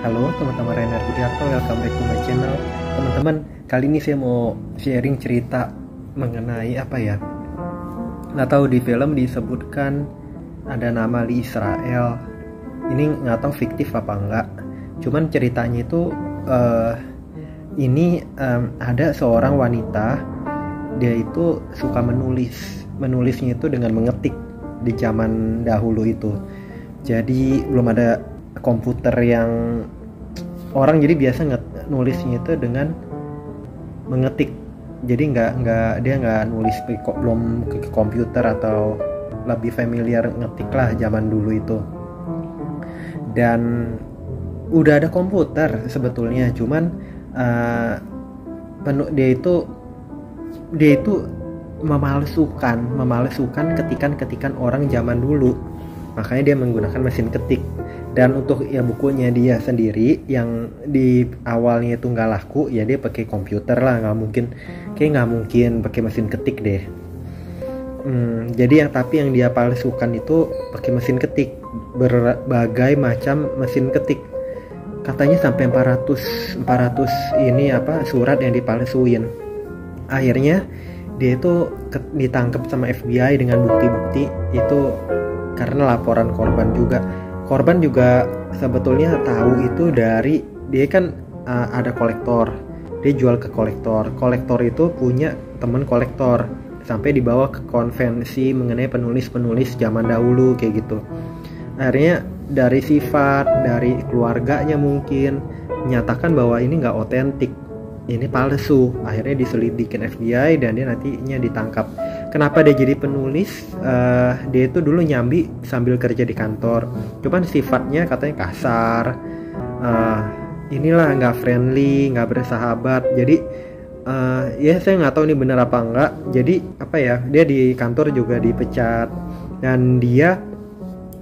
Halo teman-teman, Rainer Budiarto, welcome back to my channel. Teman-teman, kali ini saya mau sharing cerita mengenai apa ya? Nggak tahu di film disebutkan ada nama Lee Israel. Ini nggak tahu fiktif apa enggak. Cuman ceritanya itu ada seorang wanita, dia itu suka menulisnya itu dengan mengetik di zaman dahulu itu. Jadi belum ada komputer yang orang, jadi biasa nulisnya itu dengan mengetik. Jadi dia nggak nulis belum ke komputer, atau lebih familiar ngetik lah zaman dulu itu. Dan udah ada komputer sebetulnya, cuman dia itu memalsukan ketikan orang zaman dulu. Makanya dia menggunakan mesin ketik. Dan untuk bukunya dia sendiri yang di awalnya itu nggak laku, ya dia pakai komputer lah. Nggak mungkin pakai mesin ketik deh. Jadi yang dia palsukan itu pakai mesin ketik, berbagai macam mesin ketik. Katanya sampai 400 surat yang dipalsuin. Akhirnya dia itu ditangkap sama FBI dengan bukti-bukti itu, karena laporan korban juga. Korban juga sebetulnya tahu itu dari dia kan ada kolektor, dia jual ke kolektor itu punya temen kolektor, sampai dibawa ke konvensi mengenai penulis zaman dahulu kayak gitu. Akhirnya dari sifat, dari keluarganya mungkin menyatakan bahwa ini nggak otentik, ini palsu. Akhirnya diselidikin FBI dan dia nantinya ditangkap. Kenapa dia jadi penulis? Dia itu dulu nyambi sambil kerja di kantor, cuman sifatnya katanya kasar, inilah nggak friendly, nggak bersahabat. Jadi saya nggak tahu ini benar apa enggak. Jadi dia di kantor juga dipecat, dan dia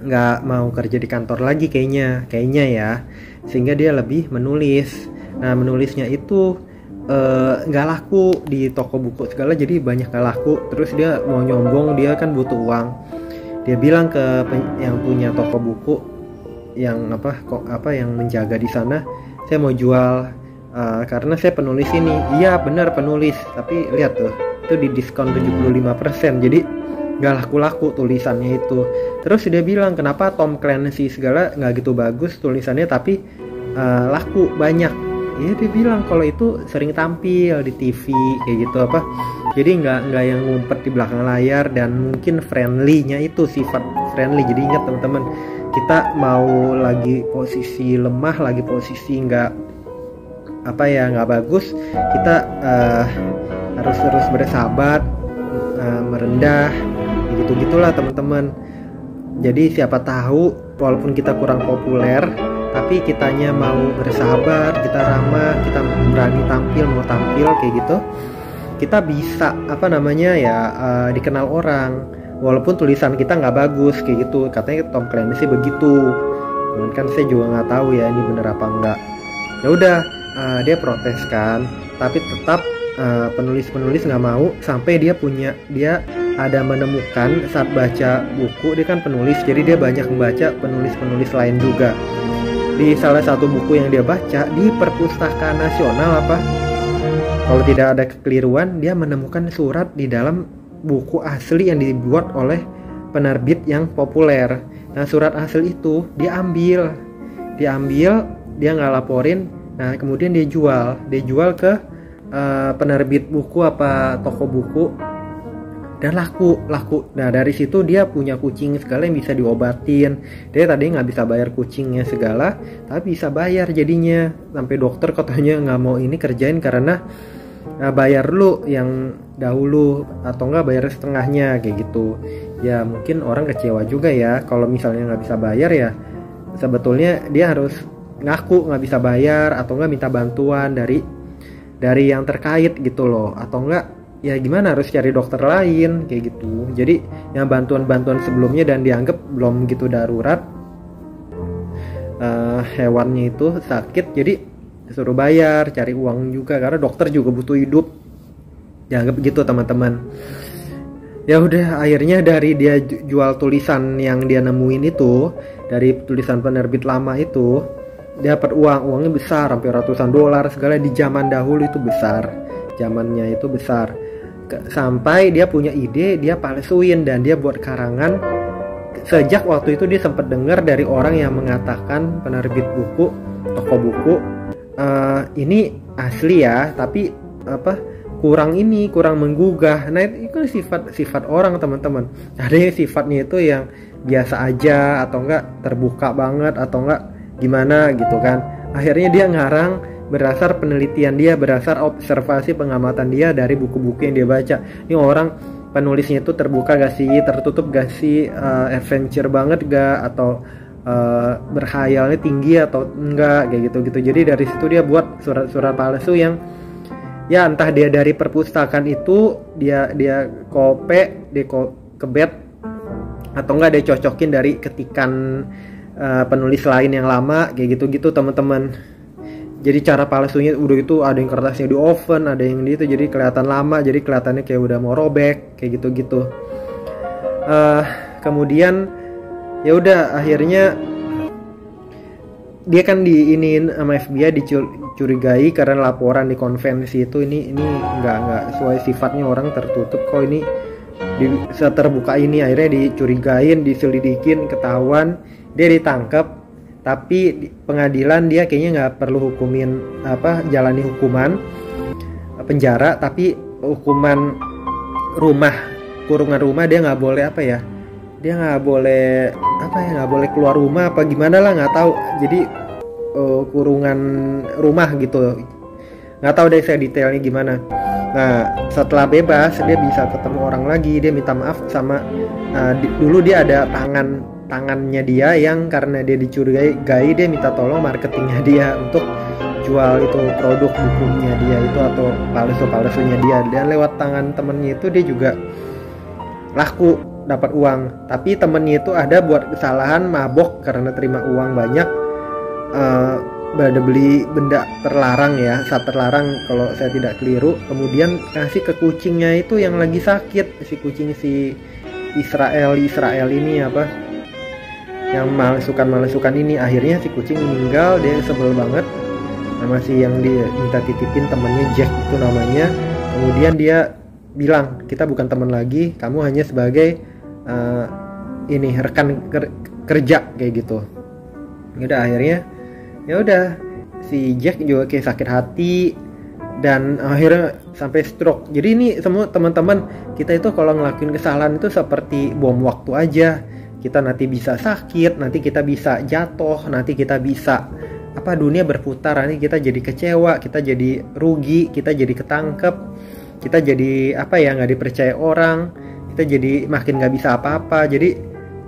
nggak mau kerja di kantor lagi kayaknya ya, sehingga dia lebih menulis. Nah, menulisnya itu nggak laku di toko buku segala, jadi banyak nggak laku. Terus dia mau nyombong, dia kan butuh uang. Dia bilang ke yang punya toko buku, yang yang menjaga di sana, saya mau jual karena saya penulis ini. Iya benar penulis, tapi lihat tuh, itu di diskon 75%, jadi nggak laku-laku tulisannya itu. Terus dia bilang, kenapa Tom Clancy segala nggak gitu bagus tulisannya, tapi laku banyak. Ya dia bilang kalau itu sering tampil di TV kayak gitu jadi nggak yang ngumpet di belakang layar, dan mungkin friendly-nya itu sifat friendly. Jadi ingat teman-teman, kita mau lagi posisi lemah, lagi posisi nggak bagus, kita harus terus bersahabat, merendah, gitulah teman-teman. Jadi siapa tahu walaupun kita kurang populer, tapi kitanya mau bersahabat, kita ramah, kita berani mau tampil kayak gitu, kita bisa dikenal orang walaupun tulisan kita nggak bagus kayak gitu. Katanya Tom Clancy begitu. Cuman kan saya juga nggak tahu ya ini bener apa enggak. Ya udah, dia protes kan, tapi tetap penulis nggak mau, sampai dia ada menemukan saat baca buku. Dia kan penulis, jadi dia banyak membaca penulis lain juga. Di salah satu buku yang dia baca di Perpustakaan Nasional kalau tidak ada kekeliruan, dia menemukan surat di dalam buku asli yang dibuat oleh penerbit yang populer. Nah, surat asli itu dia ambil, dia nggak laporin. Nah, kemudian dia jual ke penerbit buku toko buku, dan laku. Nah, dari situ dia punya kucing segala yang bisa diobatin. Dia tadi nggak bisa bayar kucingnya segala, tapi bisa bayar jadinya. Sampai dokter katanya nggak mau ini kerjain karena bayar lu yang dahulu, atau nggak bayar setengahnya kayak gitu. Ya mungkin orang kecewa juga ya kalau misalnya nggak bisa bayar. Ya sebetulnya dia harus ngaku nggak bisa bayar, atau nggak minta bantuan dari yang terkait gitu loh, atau nggak ya gimana, harus cari dokter lain kayak gitu. Jadi yang bantuan sebelumnya dan dianggap belum gitu darurat, hewannya itu sakit, jadi suruh bayar, cari uang juga, karena dokter juga butuh hidup, dianggap gitu teman-teman. Ya udah, akhirnya dari dia jual tulisan yang dia nemuin itu, dari tulisan penerbit lama itu, dia dapat uangnya besar, hampir ratusan dolar segala. Di zaman dahulu itu besar, zamannya itu besar. Sampai dia punya ide, dia palsuin dan dia buat karangan. Sejak waktu itu dia sempat dengar dari orang yang mengatakan, penerbit buku, toko buku, ini asli ya, tapi kurang menggugah. Nah itu kan sifat orang, teman-teman. Ada yang sifatnya itu yang biasa aja, atau enggak terbuka banget, atau enggak gimana gitu kan. Akhirnya dia ngarang berdasar penelitian dia, berdasar observasi pengamatan dia dari buku-buku yang dia baca. Ini orang penulisnya itu terbuka gak sih, tertutup gak sih, adventure banget gak, atau berkhayalnya tinggi atau enggak, kayak gitu-gitu. Jadi dari situ dia buat surat-surat palsu yang ya entah dia dari perpustakaan itu dia kope, dia kebet, atau enggak dia cocokin dari ketikan penulis lain yang lama, kayak gitu-gitu teman-teman. Jadi cara palsunya udah itu ada yang kertasnya di oven, ada yang di itu, jadi kelihatan lama, jadi kelihatannya kayak udah mau robek, kayak gitu-gitu. Kemudian ya udah, akhirnya dia kan diiniin sama FBI, dicurigai karena laporan di konvensi itu ini nggak sesuai sifatnya, orang tertutup kok ini terbuka ini. Akhirnya dicurigain, diselidikin, ketahuan, dia ditangkap. Tapi pengadilan dia kayaknya nggak perlu jalani hukuman penjara, tapi hukuman kurungan rumah. Dia nggak boleh dia nggak boleh keluar rumah apa gimana lah, nggak tahu. Jadi kurungan rumah gitu, nggak tahu deh saya detailnya gimana. Nah setelah bebas dia bisa ketemu orang lagi, dia minta maaf sama dulu dia ada tangannya dia yang karena dia dicurigai, dia minta tolong marketingnya dia untuk jual itu produk bukunya dia itu atau palsunya dia, dan lewat tangan temennya itu dia juga laku dapat uang. Tapi temennya itu ada buat kesalahan, mabok karena terima uang banyak, beli benda terlarang ya, saat terlarang kalau saya tidak keliru. Kemudian kasih ke kucingnya itu yang lagi sakit, si kucing si Israel ini yang malesukan ini. Akhirnya si kucing meninggal, dia sebel banget sama si yang dia minta titipin, temennya Jack itu namanya. Kemudian dia bilang, kita bukan teman lagi, kamu hanya sebagai rekan kerja, kayak gitu. Akhirnya ya udah, si Jack juga kayak sakit hati dan akhirnya sampai stroke. Jadi ini semua teman-teman, kita itu kalau ngelakuin kesalahan itu seperti bom waktu aja. Kita nanti bisa sakit, nanti kita bisa jatuh, nanti kita bisa dunia berputar, nanti kita jadi kecewa, kita jadi rugi, kita jadi ketangkep, kita jadi nggak dipercaya orang, kita jadi makin nggak bisa apa-apa. Jadi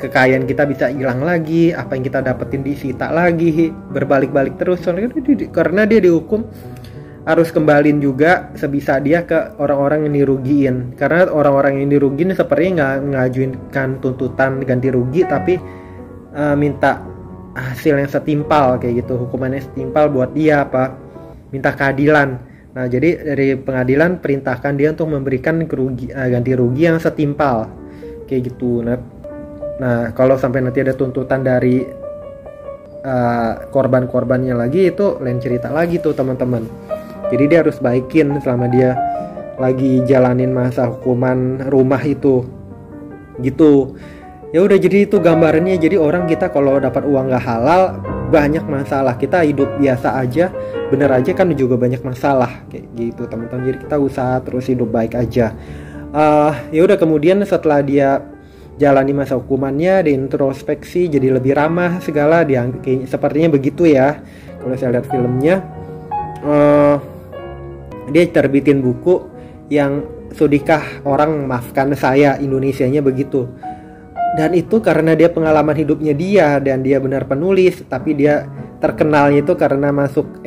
kekayaan kita bisa hilang lagi, apa yang kita dapetin disita lagi, berbalik-balik terus. Karena dia dihukum harus kembaliin juga sebisa dia ke orang-orang yang dirugiin. Karena orang-orang yang dirugiin sepertinya nggak ngajuinkan tuntutan ganti rugi, tapi minta hasil yang setimpal, kayak gitu, hukumannya setimpal buat dia, minta keadilan. Nah jadi dari pengadilan perintahkan dia untuk memberikan ganti rugi yang setimpal, kayak gitu. Nah kalau sampai nanti ada tuntutan dari korban-korbannya lagi, itu lain cerita lagi tuh teman-teman. Jadi dia harus baikin selama dia lagi jalanin masa hukuman rumah itu, gitu. Ya udah, jadi itu gambarannya. Jadi orang kita kalau dapat uang nggak halal banyak masalah. Kita hidup biasa aja, bener aja kan juga banyak masalah, kayak gitu teman-teman. Jadi kita usaha terus hidup baik aja. Ya udah, kemudian setelah dia jalani masa hukumannya, diintrospeksi, jadi lebih ramah segala, sepertinya begitu ya kalau saya lihat filmnya. Dia terbitin buku yang Sudikah Orang Maafkan Saya, Indonesianya begitu. Dan itu karena dia pengalaman hidupnya dia, dan dia benar penulis, tapi dia terkenalnya itu karena masuk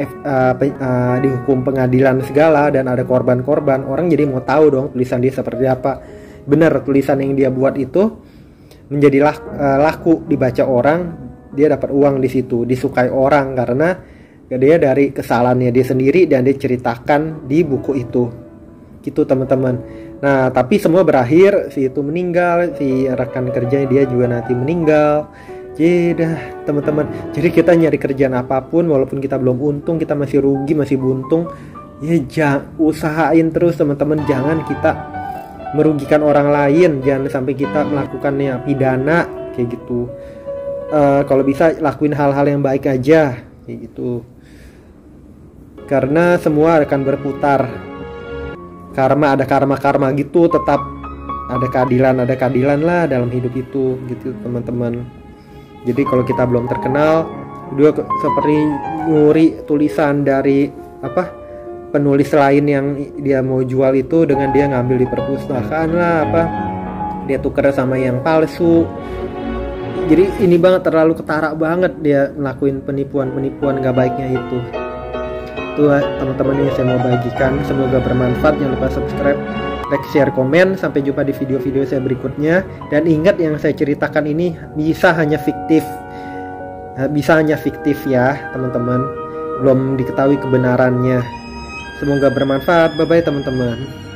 dihukum pengadilan segala, dan ada korban-korban. Orang jadi mau tahu dong tulisan dia seperti apa. Benar, tulisan yang dia buat itu menjadi laku dibaca orang, dia dapat uang di situ, disukai orang karena dia dari kesalahannya dia sendiri dan dia ceritakan di buku itu, gitu teman-teman. Nah tapi semua berakhir, si itu meninggal, si rekan kerjanya dia juga nanti meninggal. Jadi dah teman-teman, jadi kita nyari kerjaan apapun walaupun kita belum untung, kita masih rugi, masih buntung, ya usahain terus teman-teman. Jangan kita merugikan orang lain, jangan sampai kita melakukannya pidana kayak gitu. Kalau bisa lakuin hal-hal yang baik aja kayak gitu, karena semua akan berputar. Karma ada karma gitu, tetap ada keadilan lah dalam hidup itu gitu teman-teman. Jadi kalau kita belum terkenal, dia seperti nyuri tulisan dari penulis lain yang dia mau jual itu, dengan dia ngambil di perpustakaan lah, dia tuker sama yang palsu. Jadi ini banget, terlalu ketara banget dia ngelakuin penipuan gak baiknya itu. Itu teman-teman yang saya mau bagikan, semoga bermanfaat. Jangan lupa subscribe, like, share, komen. Sampai jumpa di video-video saya berikutnya. Dan ingat, yang saya ceritakan ini bisa hanya fiktif ya teman-teman, belum diketahui kebenarannya. Semoga bermanfaat. Bye bye teman-teman.